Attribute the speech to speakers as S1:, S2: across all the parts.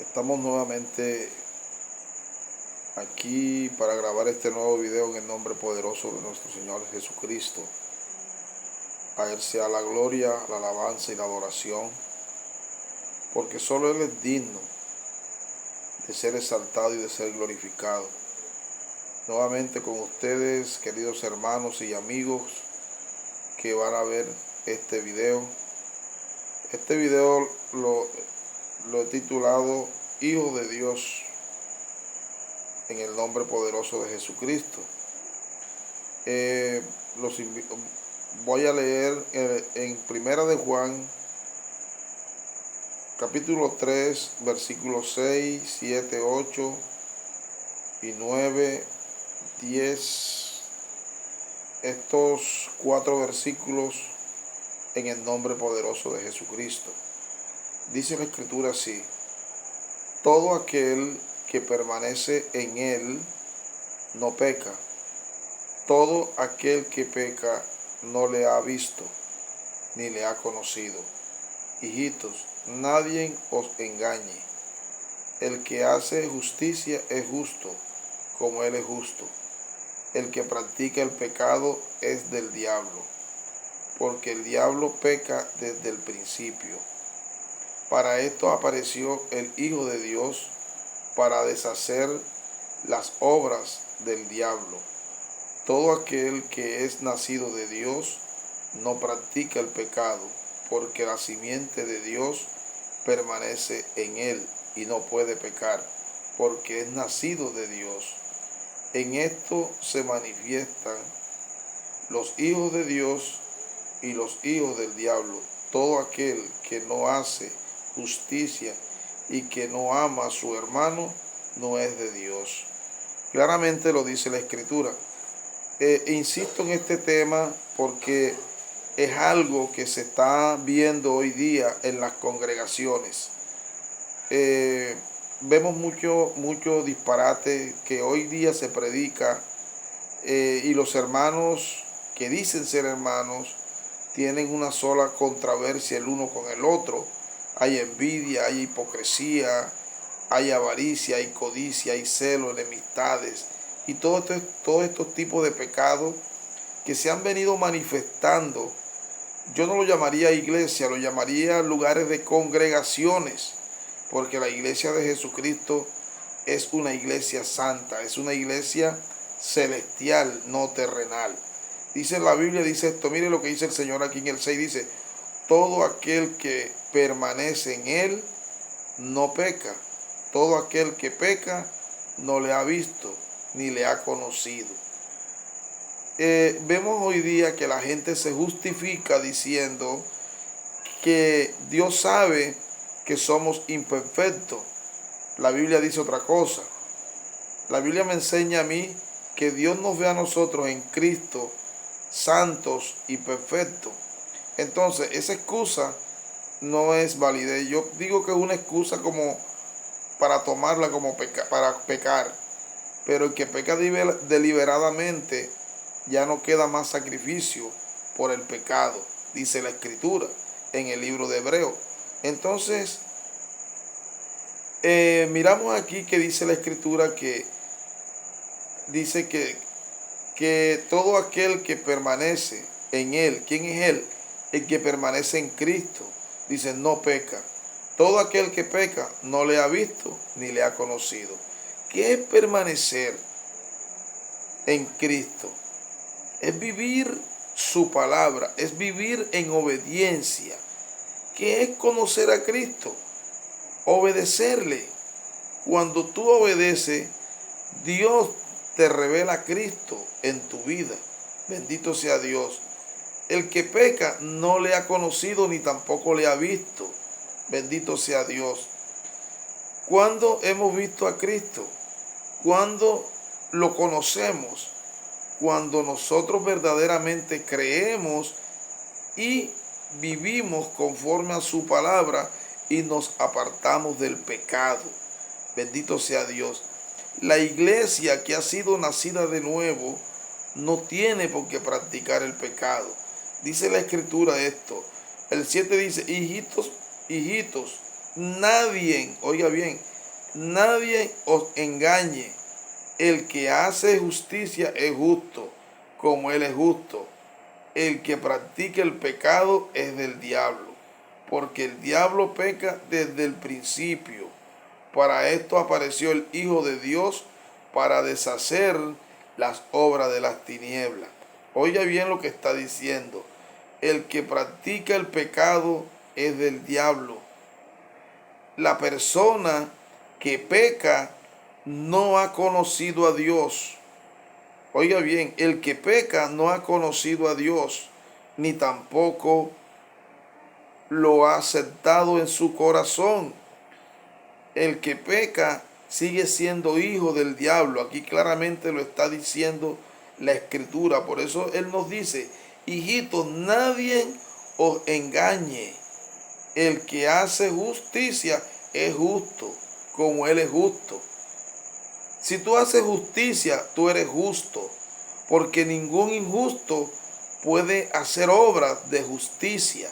S1: Estamos nuevamente aquí para grabar este nuevo video en el nombre poderoso de nuestro Señor Jesucristo. A Él sea la gloria, la alabanza y la adoración, porque solo Él es digno de ser exaltado y de ser glorificado. Nuevamente con ustedes, queridos hermanos y amigos que van a ver este video. Este video lo he titulado Hijo de Dios, en el nombre poderoso de Jesucristo. Voy a leer en Primera de Juan, capítulo 3, versículos 6, 7, 8 y 9, 10. Estos 4 versículos en el nombre poderoso de Jesucristo. Dice la Escritura así: todo aquel que permanece en Él no peca. Todo aquel que peca no le ha visto ni le ha conocido. Hijitos, nadie os engañe. El que hace justicia es justo, como Él es justo. El que practica el pecado es del diablo, porque el diablo peca desde el principio. Para esto apareció el Hijo de Dios, para deshacer las obras del diablo. Todo aquel que es nacido de Dios no practica el pecado, porque la simiente de Dios permanece en él y no puede pecar, porque es nacido de Dios. En esto se manifiestan los hijos de Dios y los hijos del diablo. Todo aquel que no hace justicia y que no ama a su hermano no es de Dios. Claramente lo dice la Escritura. Insisto en este tema porque es algo que se está viendo hoy día en las congregaciones. Vemos mucho disparate que hoy día se predica, y los hermanos que dicen ser hermanos tienen una sola controversia el uno con el otro. Hay envidia, hay hipocresía, hay avaricia, hay codicia, hay celo, enemistades y todos estos tipos de pecados que se han venido manifestando. Yo no lo llamaría iglesia, lo llamaría lugares de congregaciones, porque la iglesia de Jesucristo es una iglesia santa, es una iglesia celestial, no terrenal. Dice la Biblia, dice esto, mire lo que dice el Señor aquí en el 6, dice: todo aquel que permanece en Él no peca. Todo aquel que peca no le ha visto ni le ha conocido. Vemos hoy día que la gente se justifica diciendo que Dios sabe que somos imperfectos. La Biblia dice otra cosa. La Biblia me enseña a mí que Dios nos ve a nosotros en Cristo santos y perfectos. Entonces, esa excusa no es válida. Yo digo que es una excusa como para tomarla como para pecar. Pero el que peca deliberadamente, ya no queda más sacrificio por el pecado, dice la Escritura en el libro de Hebreos. Entonces, miramos aquí que dice la Escritura que dice que todo aquel que permanece en Él, ¿quién es Él? El que permanece en Cristo, dice, no peca. Todo aquel que peca no le ha visto ni le ha conocido. ¿Qué es permanecer en Cristo? Es vivir su palabra, es vivir en obediencia. ¿Qué es conocer a Cristo? Obedecerle. Cuando tú obedeces, Dios te revela a Cristo en tu vida. Bendito sea Dios. El que peca no le ha conocido ni tampoco le ha visto. Bendito sea Dios. ¿Cuándo hemos visto a Cristo? ¿Cuándo lo conocemos? Cuando nosotros verdaderamente creemos y vivimos conforme a su palabra y nos apartamos del pecado. Bendito sea Dios. La iglesia que ha sido nacida de nuevo no tiene por qué practicar el pecado. Dice la Escritura esto. El 7 dice: hijitos, nadie, oiga bien, nadie os engañe. El que hace justicia es justo, como Él es justo. El que practica el pecado es del diablo, porque el diablo peca desde el principio. Para esto apareció el Hijo de Dios, para deshacer las obras de las tinieblas. Oiga bien lo que está diciendo. El que practica el pecado es del diablo. La persona que peca no ha conocido a Dios. Oiga bien, el que peca no ha conocido a Dios, ni tampoco lo ha aceptado en su corazón. El que peca sigue siendo hijo del diablo. Aquí claramente lo está diciendo la Escritura. Por eso Él nos dice, hijitos, nadie os engañe. El que hace justicia es justo, como Él es justo. Si tú haces justicia, tú eres justo, porque ningún injusto puede hacer obras de justicia.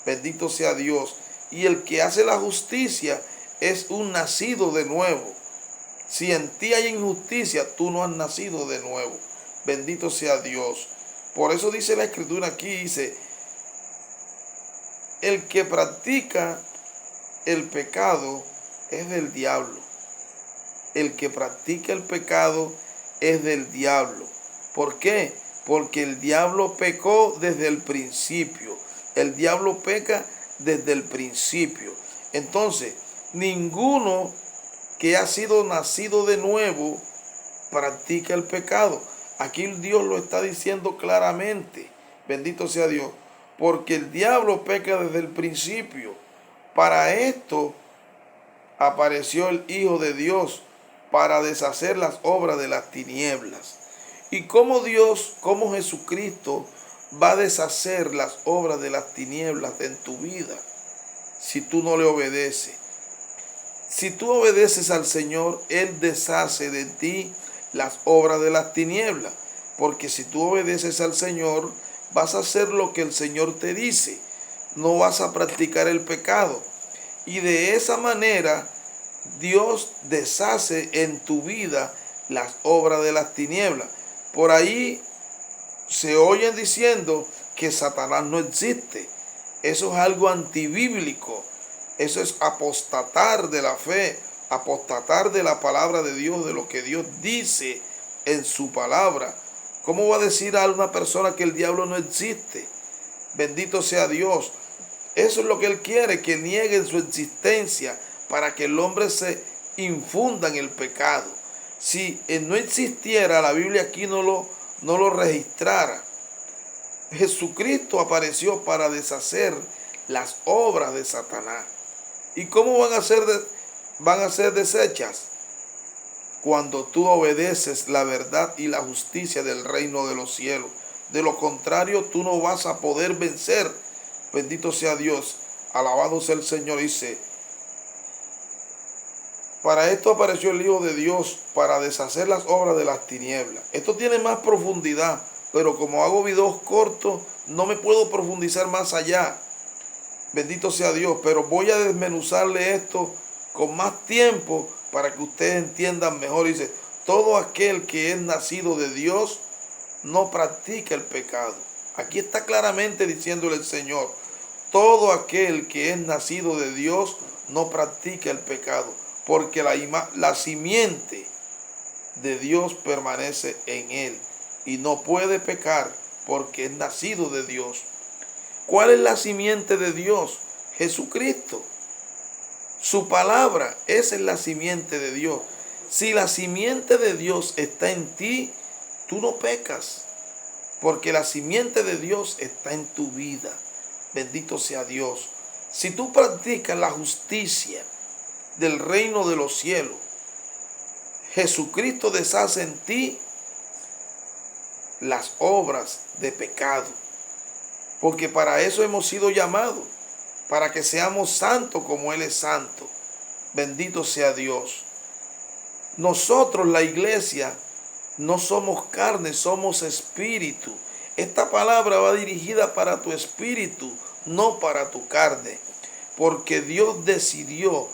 S1: Bendito sea Dios. Y el que hace la justicia es un nacido de nuevo. Si en ti hay injusticia, tú no has nacido de nuevo. Bendito sea Dios. Por eso dice la Escritura aquí, dice, el que practica el pecado es del diablo. El que practica el pecado es del diablo. ¿Por qué? Porque el diablo pecó desde el principio. El diablo peca desde el principio. Entonces, ninguno que ha sido nacido de nuevo practica el pecado. Aquí Dios lo está diciendo claramente. Bendito sea Dios. Porque el diablo peca desde el principio. Para esto apareció el Hijo de Dios, para deshacer las obras de las tinieblas. Y cómo Dios, cómo Jesucristo va a deshacer las obras de las tinieblas en tu vida si tú no le obedeces. Si tú obedeces al Señor, Él deshace de ti las obras de las tinieblas. Porque si tú obedeces al Señor, vas a hacer lo que el Señor te dice. No vas a practicar el pecado. Y de esa manera, Dios deshace en tu vida las obras de las tinieblas. Por ahí se oyen diciendo que Satanás no existe. Eso es algo antibíblico. Eso es apostatar de la fe, apostatar de la palabra de Dios, de lo que Dios dice en su palabra. ¿Cómo va a decir a una persona que el diablo no existe? Bendito sea Dios. Eso es lo que Él quiere, que nieguen su existencia para que el hombre se infunda en el pecado. Si no existiera, la Biblia aquí no lo registrara. Jesucristo apareció para deshacer las obras de Satanás. ¿Y cómo van a ser deshechas? Cuando tú obedeces la verdad y la justicia del reino de los cielos. De lo contrario, tú no vas a poder vencer. Bendito sea Dios. Alabado sea el Señor. Dice, para esto apareció el Hijo de Dios, para deshacer las obras de las tinieblas. Esto tiene más profundidad, pero como hago videos cortos, no me puedo profundizar más allá. Bendito sea Dios, pero voy a desmenuzarle esto con más tiempo para que ustedes entiendan mejor. Dice, todo aquel que es nacido de Dios no practica el pecado. Aquí está claramente diciéndole el Señor, todo aquel que es nacido de Dios no practica el pecado, porque la simiente de Dios permanece en él y no puede pecar porque es nacido de Dios. ¿Cuál es la simiente de Dios? Jesucristo. Su palabra, esa es la simiente de Dios. Si la simiente de Dios está en ti, tú no pecas, porque la simiente de Dios está en tu vida. Bendito sea Dios. Si tú practicas la justicia del reino de los cielos, Jesucristo deshace en ti las obras de pecado. Porque para eso hemos sido llamados, para que seamos santos como Él es santo. Bendito sea Dios. Nosotros, la iglesia, no somos carne, somos espíritu. Esta palabra va dirigida para tu espíritu, no para tu carne. Porque Dios decidió